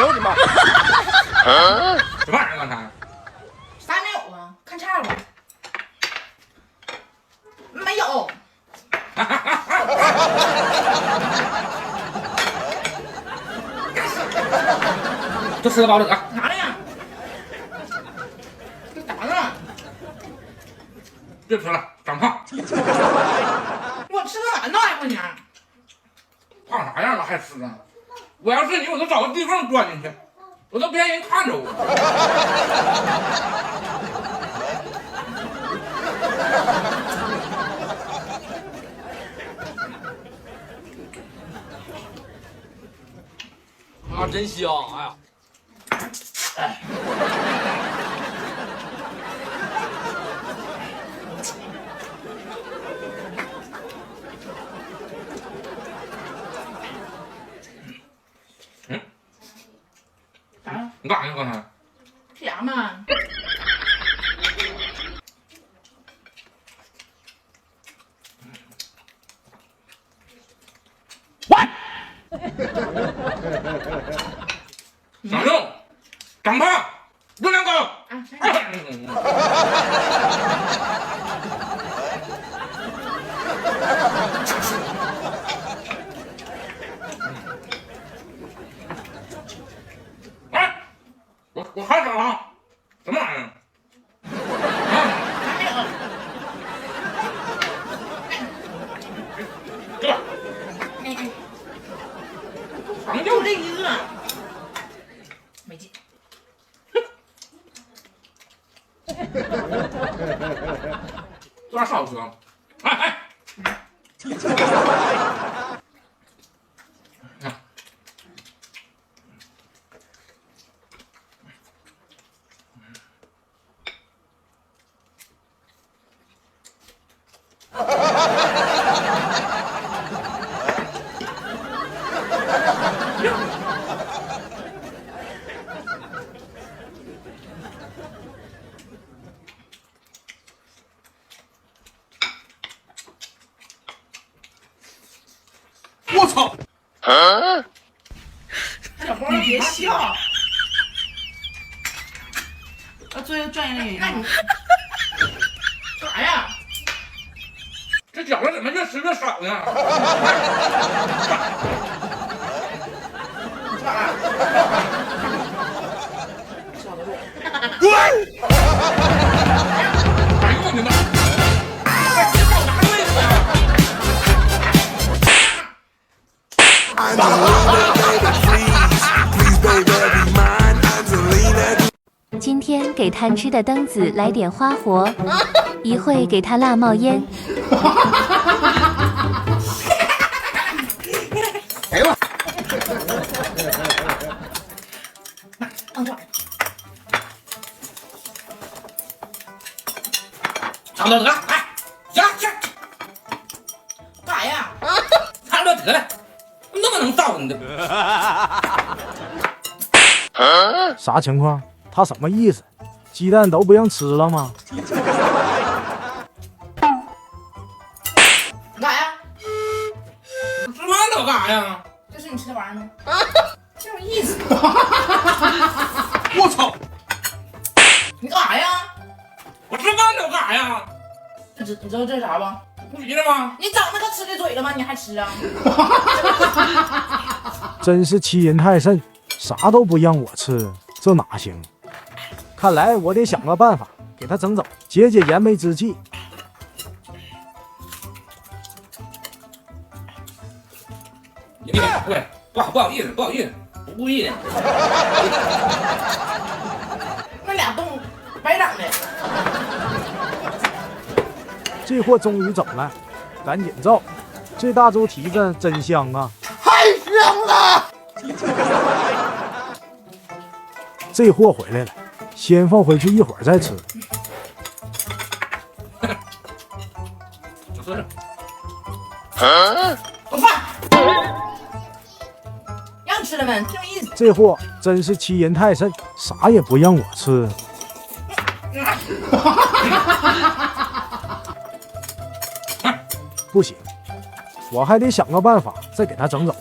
呦我的妈！什么玩意儿？刚才啥也没有啊？看差了？没有。这吃个包子啊！拿来呀！这咋了？别吃了，长胖。我吃个馒头还不行？胖啥样了还吃啊？我要是你，我就找个地缝钻进去，我都别让人看着我。啊，真香！哎呀，哎，咋了？你干啥呢？刚才？吃牙嘛？长肉，长胖，热量高。啊，哎，我看着啊，什么玩意儿？还没有。这个哎，长就肉这一个，没劲。这玩意儿好吃啊！哎哎。我操！小黄别笑。作为专业的演员，干啥呀？这饺子怎么越吃越少呢？滚！哎呦我的妈！快吃饱拿位子呀！ 今天给贪吃的灯子来点花活，一会给他辣冒烟。哎呦我！尝到得了，哎，行行，干啥呀？尝到得了，那么能造你的？啥情况？他什么意思？鸡蛋都不让吃了吗？你干啥呀？吃饭呢，我干啥呀？这是你吃的玩意儿吗？这有意思。我操！你干啥呀？我吃饭呢，我干啥呀？你知道这是啥不？不急了吗？你长那个吃的嘴了吗？你还吃啊？真是欺人太甚，啥都不让我吃，这哪行？看来我得想个办法给他整走，解解燃眉之急。你对，不好意思，不好意思，不故意的。那俩洞白长的。这货终于整了，赶紧照。这大猪蹄子真香啊！太香了！这货回来了，先放回去，一会儿再吃。我说着，我饭。让你吃了没？这有意思。这货真是欺人太甚，啥也不让我吃。不行，我还得想个办法再给他整走。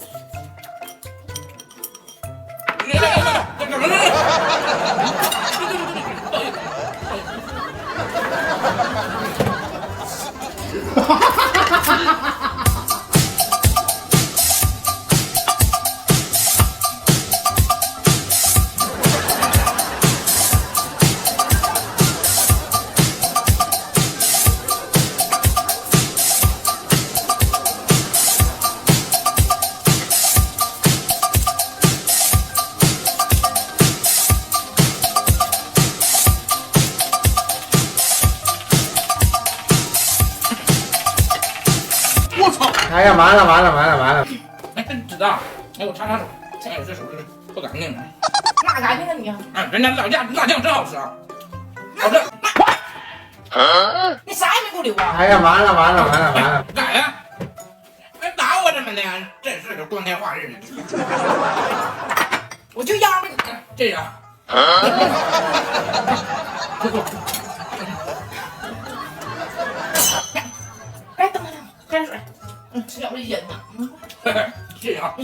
哎呀，完了完了完了完了！哎，知道？哎，我擦擦手，哎，这手是不干净。哪干净了你？哎，人家辣酱真好吃啊，好吃。你啥也没给我留啊！哎呀，完了完了完了完了！干啥呀？还打我怎么的？真是的，光天化日的。我就要不你这样。哎，等等，喝点水。吃点我的烟呢。这样。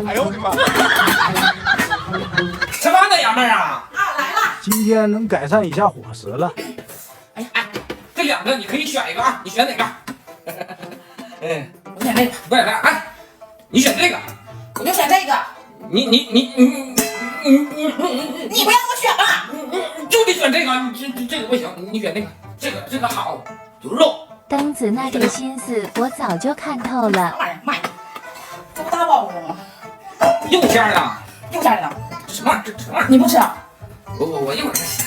哎呦我的妈！吃饭呢，杨妹啊？啊，来了。今天能改善一下伙食了。哎，这两个你可以选一个啊，你选哪个？嗯，我选这个。不是，哎，你选这个，我就选这个。你不让我选吧？就得选这个，这个不行，你选这个，这个好，有肉。灯子那点心思我早就看透了。啥玩意儿？妈呀，这不大包子吗？肉馅的，又馅的。什么玩意儿？这什么玩意儿？你不吃啊？我一会儿再吃，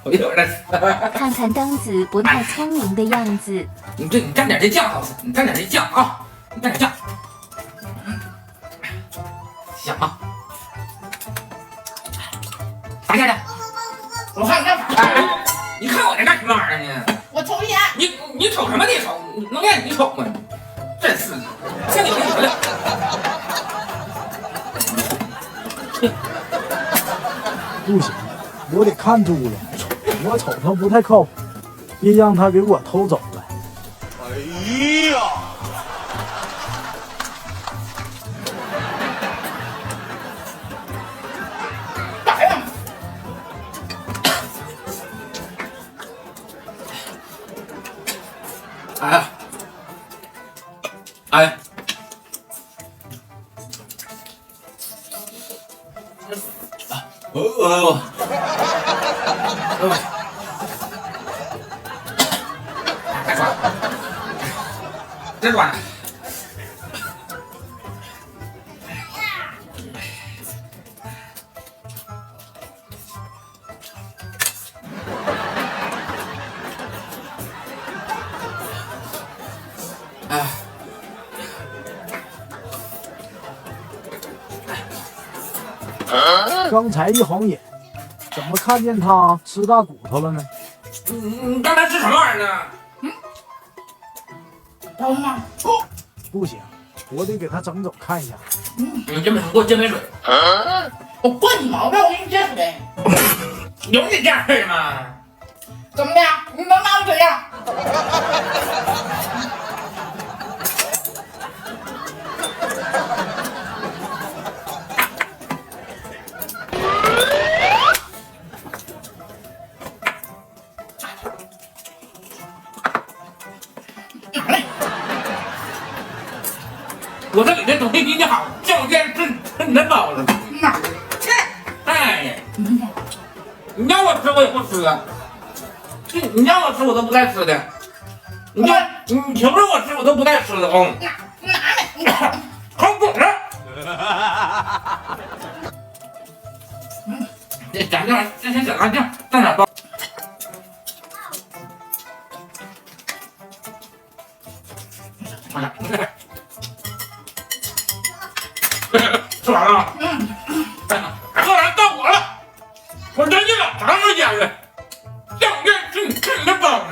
我一会儿再吃。看看灯子不太聪明的样子，你蘸点这酱好吃，你蘸点这酱啊，你蘸点酱，香啊！啥馅的？我看你干啥？哎，你看我这干什么玩意儿呢？我抽烟。你瞅什么？你瞅，能让你瞅吗？真是的，像你这女的。不行，我得看住了，我瞅他不太靠谱，别让他给我偷走了。哎呀！干啥呀？哎呀，哎呀，太爽了，真爽了。哎，刚才一晃眼，怎么看见他吃大骨头了呢？你刚才吃什么玩意儿呢？包子吗？不行，我得给他整走看一下。你这么说，给我接杯水。我惯你毛病，我给你接水。有你这样式的吗？怎么的？你能拿我怎样？我这里的东西比你好，叫我店吃你的包子。哎呀，你让我吃我也不吃啊，你让我吃我都不带吃的，你求着我吃我都不带吃的哦。好滚了！咱这先整干净，蘸点包。吃完了。喝完到我了，我真是老长时间了，像我这吃你的包子。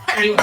哎呦！